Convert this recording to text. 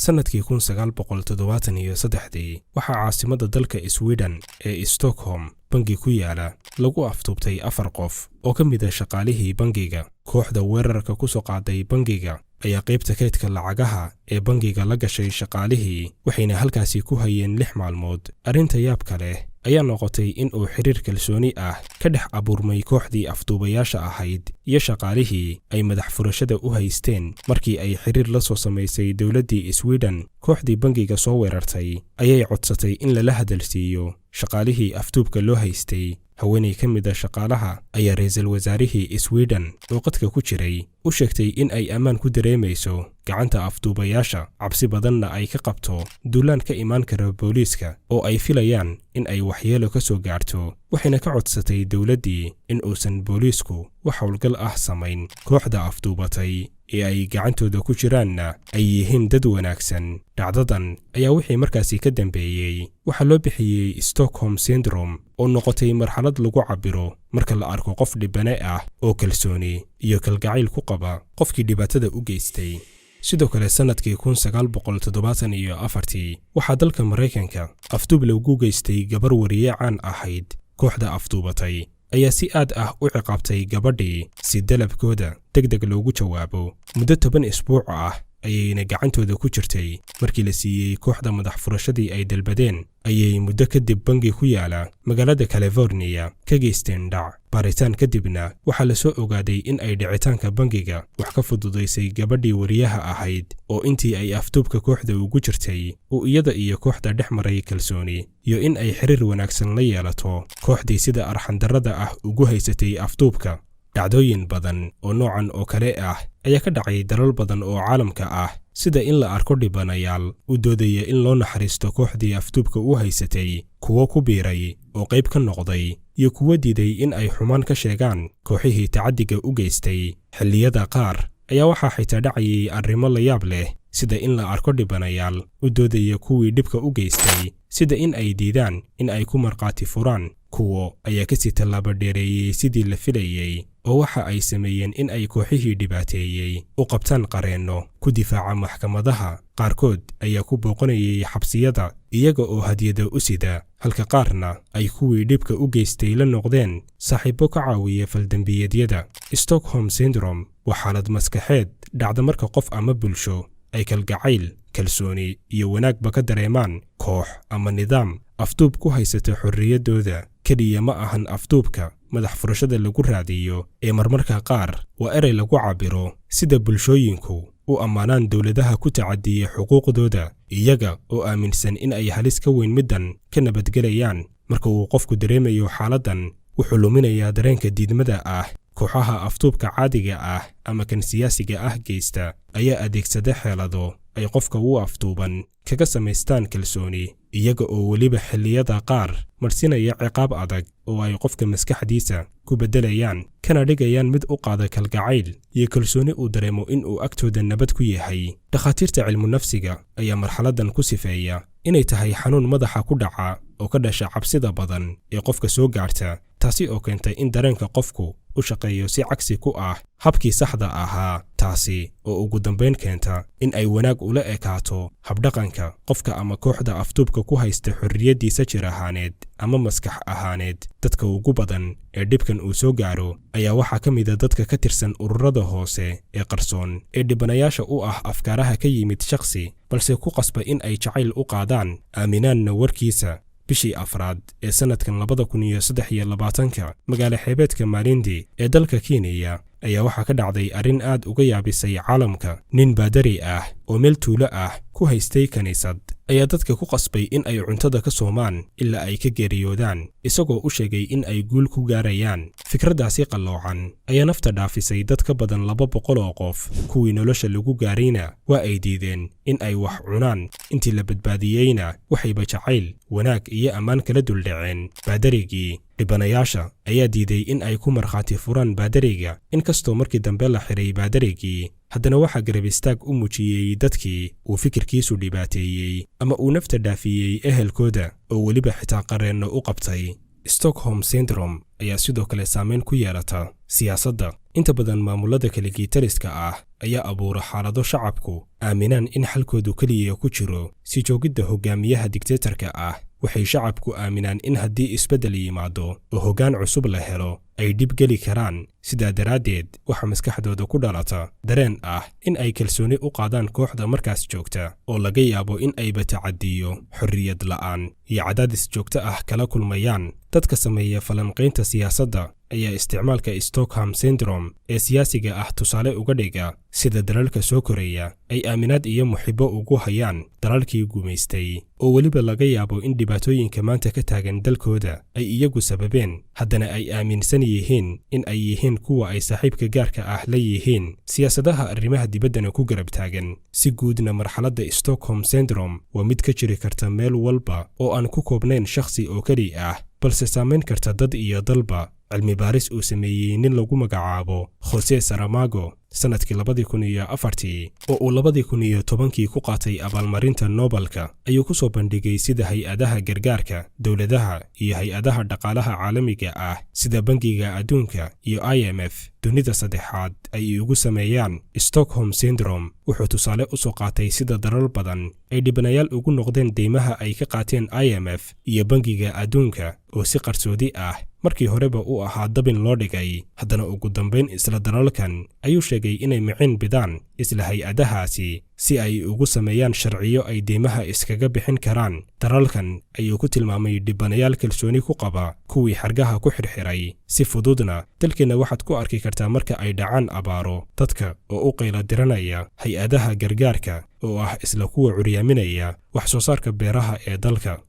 sanadkii 1973 waxaa caasimadda dalka Sweden ee Stockholm bangi ku yaala lagu afduubtay 4 qof oo ka mid ah shaqaalihii bangiga. kooxda weerarka ku soo qaaday bangiga ayaa qaybta kaydka lacagaha ee bangiga la gashay shaqaalihii, waxayna halkaasi ku hayeen 6 maalmood. arrinta yaabka leh ayaa noqotay in uu xiriir kalsooni ah ka dhex abuurmay kooxdii afduubayaasha ahayd iyo shaqaalihii ay madax furashada u haysteen. markii ay xiriir la soo samaysay dowladdii Sweden, kooxdii bangiga soo weerartay ayay codsatay in lala hadalsiiyo shaqaalihii afduubka loo haystay. haweeney ka mid ah shaqaalaha ayaa ra'iisul wasaarihii Sweden oo qadka ku jiray u sheegtay in ay ammaan ku dareemayso gacanta afduubayaasha, cabsi badanna ay ka qabto duulaan ka imaan kara booliiska oo ay filayaan in ay waxyeelo ka soo gaarto. waxayna ka codsatay dowladdii in uusan booliisku wax howlgal ah samayn. kooxda afduubatay ee ay gacantooda ku jiraanna ay yihiin dad wanaagsan. dhacdadan ayaa wixii markaasi ka dambeeyey waxaa loo bixiyey Stockholm Syndrome oo noqotay marxalad lagu cabiro marka la arko qof dhibane ah oo kalsooni iyo kalgacayl ku qaba qofkii dhibaatada u geystay. sidoo kale sanadkii 1974 waxaa dalka Mareykanka afduub lagu geystay gabar wariye caan ahayd. kooxda afduubatay ayaa si aad ah u ciqaabtay gabadhii si dalabkooda degdeg loogu jawaabo. muddo 10 isbuuc ah ayayna gacantooda ku jirtay. markii la siiyey kooxda madax furashadii ay dalbadeen ayay muddo kadib bangi ku yaala magaalada California ka geysteen dhac. baaritaan kadibna waxaa la soo ogaaday in ay dhicitaanka bangiga wax ka fududaysay gabadhii wariyaha ahayd oo intii ay afduubka kooxda ugu jirtay uu iyada iyo kooxda dhex maray kalsooni iyo in ay xiriir wanaagsan la yeelato kooxdii sida arxandarrada ah ugu haysatay afduubka. dhacdooyin badan oo noocan oo kale ah ayaa ka dhacay dalal badan oo caalamka ah, sida in la arko dhibanayaal u doodaya in loo naxariisto kooxdii afduubka u haysatay, kuwo ku biiray oo qayb ka noqday, iyo kuwo diiday in ay xumaan ka sheegaan kooxihii tacaddiga u geystay. xilliyada qaar ayaa waxaa xitaa dhacayay arrimo la yaab leh, sida in la arko dhibanayaal u doodaya kuwii dhibka u geystay, sida in ay diidaan in ay ku markhaati furaan. kuwo ayaa ka sii tallaabo dheereeyey sidii la filayey oo waxa ay sameeyeen in ay kooxihii dhibaateeyey u qabtaan qareenno ku difaaca maxkamadaha. qaarkood ayaa ku booqanayay xabsiyada iyaga oo hadiyada u sida, halka qaarna ay kuwii dhibka u geystay la noqdeen saaxiibo ka caawiya faldambiyeedyada. Stockholm Syndrome waa xaalad maskaxeed dhacda marka qof ama bulsho ay kalgacayl, kalsooni iyo wanaagba ka dareemaan koox ama nidaam afduub ku haysata xorriyaddooda. keliya ma ahan afduubka madax furashada lagu raadiyo ee marmarka qaar waa erey lagu cabiro sida bulshooyinku u ammaanaan dowladaha ku tacadiya xuquuqdooda, iyaga oo aaminsan in ay halis ka weyn middan ka nabadgelayaan. marka uu qofku dareemayo xaaladdan, wuxuu luminayaa dareenka diidmada ah. kooxaha afduubka caadiga ah ama kan siyaasiga ah geysta ayaa adeegsada xeelado ay qofka u afduuban kaga samaystaan kalsooni, iyaga oo weliba xilliyada qaar marsinaya ciqaab adag oo ay qofka maskaxdiisa ku beddelayaan, kana dhigayaan mid u qaada kalgacayl iyo kalsooni uu dareemo in uu agtooda nabad ku yahay. dhakhaatiirta cilmu nafsiga ayaa marxaladdan ku sifeeya inay tahay xanuun madaxa ku dhaca oo ka dhasha cabsida badan ee qofka soo gaarta, taasi oo keentay in dareenka qofku u shaqeeyo si cagsi ku ah habkii saxda ahaa, taasi oo ugu dambayn keenta in ay wanaag ula ekaato habdhaqanka qofka ama kooxda afduubka ku haysta xorriyaddiisa jir ahaaneed ama maskax ahaaneed. dadka ugu badan ee dhibkan uu soo gaaro ayaa waxaa ka mid a dadka ka tirsan ururada hoose ee qarsoon ee dhibanayaasha u ah afkaaraha ka yimid shakhsi, balse ku qasba in ay jacayl u qaadaan, aaminaanna warkiisa. bishii afraad ee sanadkan 2023 magaalo xeebeedka Malindi ee dalka Kenya ayaa waxaa ka dhacday arrin aad uga yaabisay caalamka. nin baadari ah oo meel tuulo ah ku haystay kaniisad ayaa dadka ku qasbay in ay cuntada ka soomaan ilaa ay ka geeriyoodaan, isagoo u sheegay in ay guul ku gaarayaan. fikraddaasi qalloocan ayaa nafta dhaafisay dad ka badan 200 oo qof. kuwii nolosha lagu gaarayna waa ay diideen in ay wax cunaan, intii la badbaadiyeyna waxayba jacayl, wanaag iyo ammaan kala duldhaceen baadarigii. dhibanayaasha ayaa diiday in ay ku markhaati furaan baadariga, inkastoo markii dambe la xiray baadarigii. haddana waxaa garab istaag u muujiyey dadkii uu fikirkiisu dhibaateeyey ama uu nafta dhaafiyey ehelkooda oo weliba xitaa qareenno u qabtay. Stockholm Syndrome ayaa sidoo kale saameyn ku yeelata siyaasadda. inta badan maamulada kaligitaliska ah ayaa abuura xaalado shacabku aaminaan in xalkoodu keliya ku jiro si joogidda hogaamiyaha dictatorka ah. waxay shacabku aaminaan in haddii isbeddel yimaado oo hoggaan cusub la helo ay dhib geli karaan. sidaa daraaddeed waxaa maskaxdooda ku dhalata dareen ah in ay kalsooni u qaadaan kooxda markaas joogta oo laga yaabo in ayba tacadiyo, xorriyad la'aan iyo cadaadis joogto ah kala kulmayaan. dadka sameeya falanqaynta siyaasadda ayaa isticmaalka Stockholm Syndrome ee siyaasiga ah tusaale uga dhiga sida dalalka soo koreeya ay aaminaad iyo muxibo ugu hayaan dalalkii gumaystay, oo weliba laga yaabo in dhibaatooyinka maanta ka taagan dalkooda ay iyagu sababeen, haddana ay aaminsan yihiin in ay yihiin kuwa ay saaxiibka gaarka ah la yihiin. siyaasadaha arrimaha dibaddana ku garab taagan. si guudna marxaladda Stockholm Syndrome waa mid ka jiri karta meel walba oo aan ku koobnayn shakhsi oo keli ah, balse saamayn karta dad iyo dalba. cilmi baaris uu sameeyey nin lagu magacaabo Jose Saramago sanadkii 2004 oo uu 2010 ku qaatay abaalmarinta Nobelka ayuu ku soo bandhigay sida hay-adaha gargaarka, dowladaha iyo hay-adaha dhaqaalaha caalamiga ah sida Bangiga Adduunka iyo IMF dunida saddexaad ay ugu sameeyaan Stockholm Syndrome. wuxuu tusaale u soo qaatay sida dalal badan ay dhibanayaal ugu noqdeen deymaha ay ka qaateen IMF iyo Bangiga Adduunka oo si qarsoodi ah markii horeba uu ahaa dabin loo dhigay. haddana ugu dambayn isla dalalkan ayuu sheegay inay micin bidaan isla hay-adahaasi si ay ugu sameeyaan sharciyo ay deymaha iskaga bixin karaan. dalalkan ayuu ku tilmaamay dhibanayaal kalsooni ku qaba kuwii xargaha ku xirxiray. si fududna dalkeena waxaad ku arki kartaa marka ay dhacaan abaaro dadka oo u qaylo diranaya hay-adaha gargaarka oo ah isla kuwa curyaaminaya wax soo saarka beeraha ee dalka.